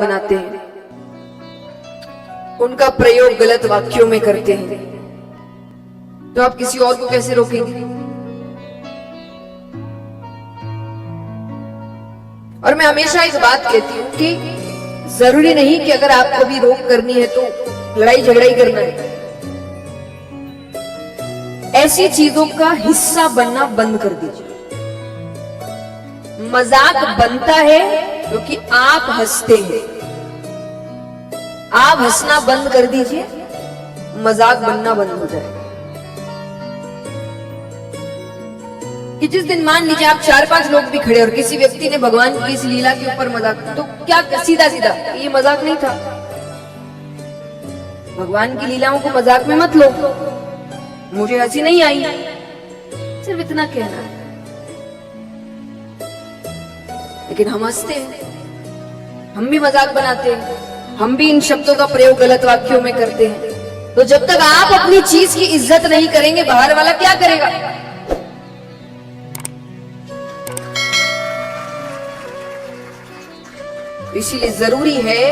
बनाते हैं, उनका प्रयोग गलत वाक्यों में करते हैं, तो आप किसी और को कैसे रोकेंगे? और मैं हमेशा एक बात कहती हूं कि जरूरी नहीं कि अगर आपको भी रोक करनी है तो लड़ाई झगड़ा ही करना है। ऐसी चीजों का हिस्सा बनना बंद कर दीजिए। मजाक बनता है क्योंकि आप हंसते हैं, आप हंसना बंद कर दीजिए, मजाक बनना बंद हो जाएगा। कि जिस दिन मान लीजिए आप 4-5 लोग भी खड़े और किसी व्यक्ति ने भगवान की इस लीला के ऊपर मजाक, तो क्या सीधा सीधा ये मजाक नहीं था? भगवान की लीलाओं को मजाक में मत लो, मुझे हंसी नहीं आई, सिर्फ इतना कहना है। लेकिन हम हंसते हैं, हम भी मजाक बनाते हैं, हम भी इन शब्दों का प्रयोग गलत वाक्यों में करते हैं। तो जब तक आप अपनी चीज की इज्जत नहीं करेंगे, बाहर वाला क्या करेगा? इसीलिए जरूरी है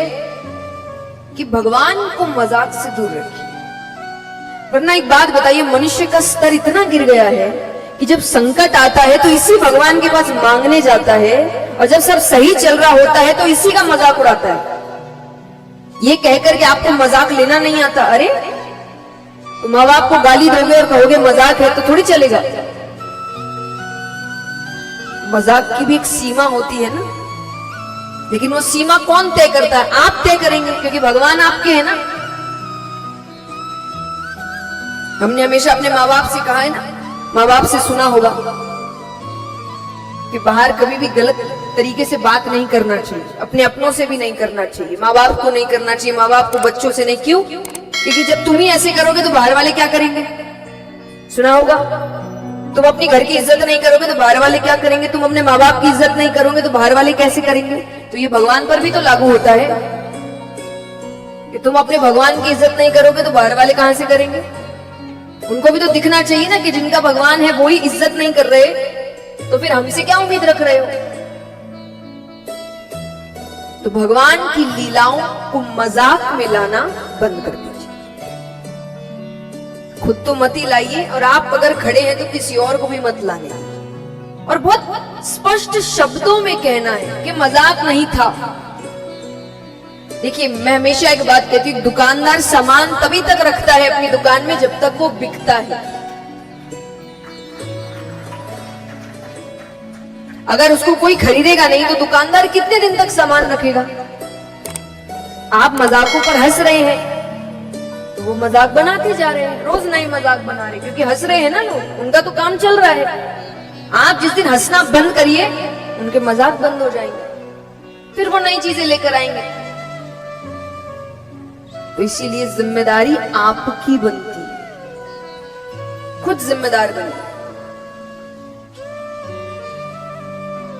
कि भगवान को मजाक से दूर रखिए। वरना एक बात बताइए, मनुष्य का स्तर इतना गिर गया है कि जब संकट आता है तो इसी भगवान के पास मांगने जाता है, और जब सब सही चल रहा होता है तो इसी का मजाक उड़ाता है, ये कहकर के आपको मजाक लेना नहीं आता। अरे तो माँ बाप को गाली दोगे और कहोगे मजाक है तो थोड़ी चलेगा। मजाक की भी एक सीमा होती है ना, लेकिन वो सीमा कौन तय करता है? आप तय करेंगे, क्योंकि भगवान आपके हैं ना। हमने हमेशा अपने माँ बाप से कहा है ना, माँ बाप से सुना होगा कि बाहर कभी भी गलत तरीके से बात नहीं करना चाहिए, अपने अपनों से भी नहीं करना चाहिए, माँ बाप को नहीं करना चाहिए, माँ बाप को बच्चों से नहीं। क्यों? क्योंकि जब तुम ही ऐसे करोगे तो बाहर वाले क्या करेंगे? सुना होगा, तुम अपनी घर की इज्जत नहीं करोगे तो बाहर वाले क्या करेंगे? तुम अपने माँ बाप की इज्जत नहीं करोगे तो बाहर वाले कैसे करेंगे? तो ये भगवान पर भी तो लागू होता है कि तुम अपने भगवान की इज्जत नहीं करोगे तो बाहर वाले कहां से करेंगे? उनको भी तो दिखना चाहिए ना कि जिनका भगवान है वो ही इज्जत नहीं कर रहे, तो फिर हमसे क्या उम्मीद रख रहे हो? तो भगवान की लीलाओं को मजाक में लाना बंद कर दीजिए। खुद तो मत ही लाइए, और आप अगर खड़े हैं तो किसी और को भी मत लाने। और बहुत स्पष्ट शब्दों में कहना है कि मजाक नहीं था। देखिए, मैं हमेशा एक बात कहती हूँ, दुकानदार सामान तभी तक रखता है अपनी दुकान में जब तक वो बिकता है। अगर उसको कोई खरीदेगा नहीं तो दुकानदार कितने दिन तक सामान रखेगा? आप मजाकों पर हंस रहे हैं तो वो मजाक बनाते जा रहे हैं, रोज नई मजाक बना रहे हैं, क्योंकि हंस रहे हैं ना लोग, उनका तो काम चल रहा है। आप जिस दिन हंसना बंद करिए, उनके मजाक बंद हो जाएंगे, फिर वो नई चीजें लेकर आएंगे। तो इसीलिए जिम्मेदारी आपकी बनती है, खुद जिम्मेदार बनिए।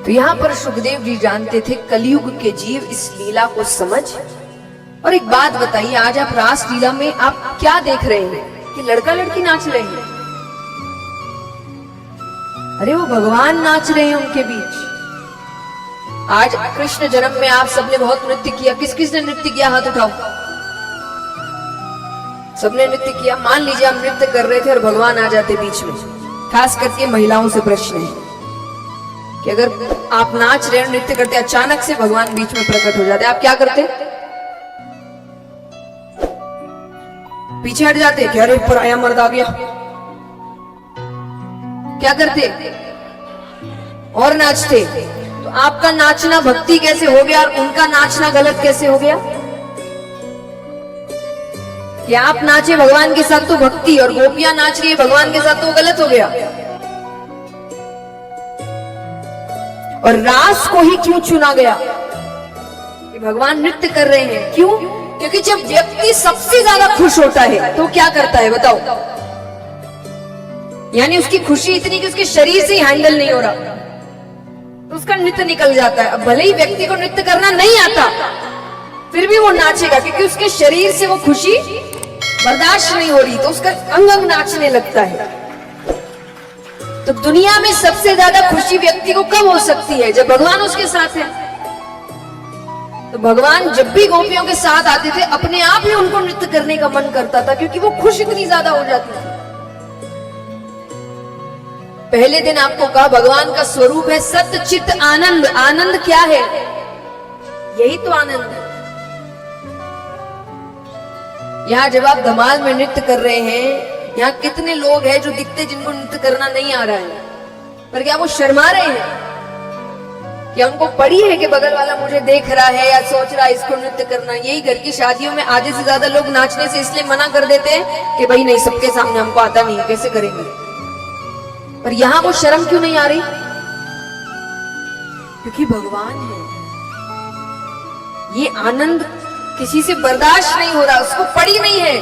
तो यहां पर सुखदेव जी जानते थे कलयुग के जीव इस लीला को समझ। और एक बात बताइए, आज आप रास लीला में आप क्या देख रहे हैं कि लड़का लड़की नाच रहे हैं? अरे वो भगवान नाच रहे हैं उनके बीच। आज कृष्ण जन्म में आप सबने बहुत नृत्य किया, किस किस ने नृत्य किया? हाथ उठाओ। सबने नृत्य किया। मान लीजिए आप नृत्य कर रहे थे और भगवान आ जाते बीच में। खास करके महिलाओं से प्रश्न है कि अगर आप नाच रहे हो, नृत्य करते, अचानक से भगवान बीच में प्रकट हो जाते, आप क्या करते? पीछे हट जाते कि अरे पराया मर्द आ गया? क्या करते? और नाचते। तो आपका नाचना भक्ति कैसे हो गया और उनका नाचना गलत कैसे हो गया? कि आप नाचे भगवान के साथ तो भक्ति, और गोपियां नाच रही है भगवान के साथ तो गलत हो गया। और रास को ही क्यों चुना गया कि भगवान नृत्य कर रहे हैं? क्यों? क्योंकि जब व्यक्ति सबसे ज्यादा खुश होता है तो क्या करता है बताओ? यानी उसकी खुशी इतनी कि उसके शरीर से हैंडल नहीं हो रहा, तो उसका नृत्य निकल जाता है। अब भले ही व्यक्ति को नृत्य करना नहीं आता, फिर भी वो नाचेगा, क्योंकि उसके शरीर से वो खुशी बर्दाश्त नहीं हो रही, तो उसका अंग अंग नाचने लगता है। तो दुनिया में सबसे ज्यादा खुशी व्यक्ति को कब हो सकती है? जब भगवान उसके साथ है। तो भगवान जब भी गोपियों के साथ आते थे अपने आप ही उनको नृत्य करने का मन करता था, क्योंकि वो खुश इतनी ज्यादा हो जाती थी। पहले दिन आपको कहा भगवान का स्वरूप है सत्य चित्त आनंद। आनंद क्या है? यही तो आनंद है। यहाँ जब आप धमाल में नृत्य कर रहे हैं, यहाँ कितने लोग हैं जो दिखते जिनको नृत्य करना नहीं आ रहा है, पर क्या वो शर्मा रहे हैं? क्या उनको पड़ी है कि बगल वाला मुझे देख रहा है या सोच रहा है इसको नृत्य करना? यही घर की शादियों में आधे से ज्यादा लोग नाचने से इसलिए मना कर देते हैं कि भाई नहीं, सबके सामने हमको आता नहीं, कैसे करेंगे। पर यहां वो शर्म क्यों नहीं आ रही? क्योंकि भगवान है। ये आनंद किसी से बर्दाश्त नहीं हो रहा, उसको पड़ी नहीं है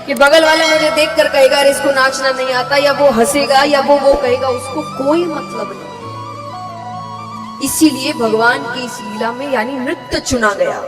कि बगल वाले मुझे देखकर कहेगा इसको नाचना नहीं आता, या वो हंसेगा या वो कहेगा, उसको कोई मतलब नहीं। इसीलिए भगवान की इस लीला में यानी नृत्य चुना गया।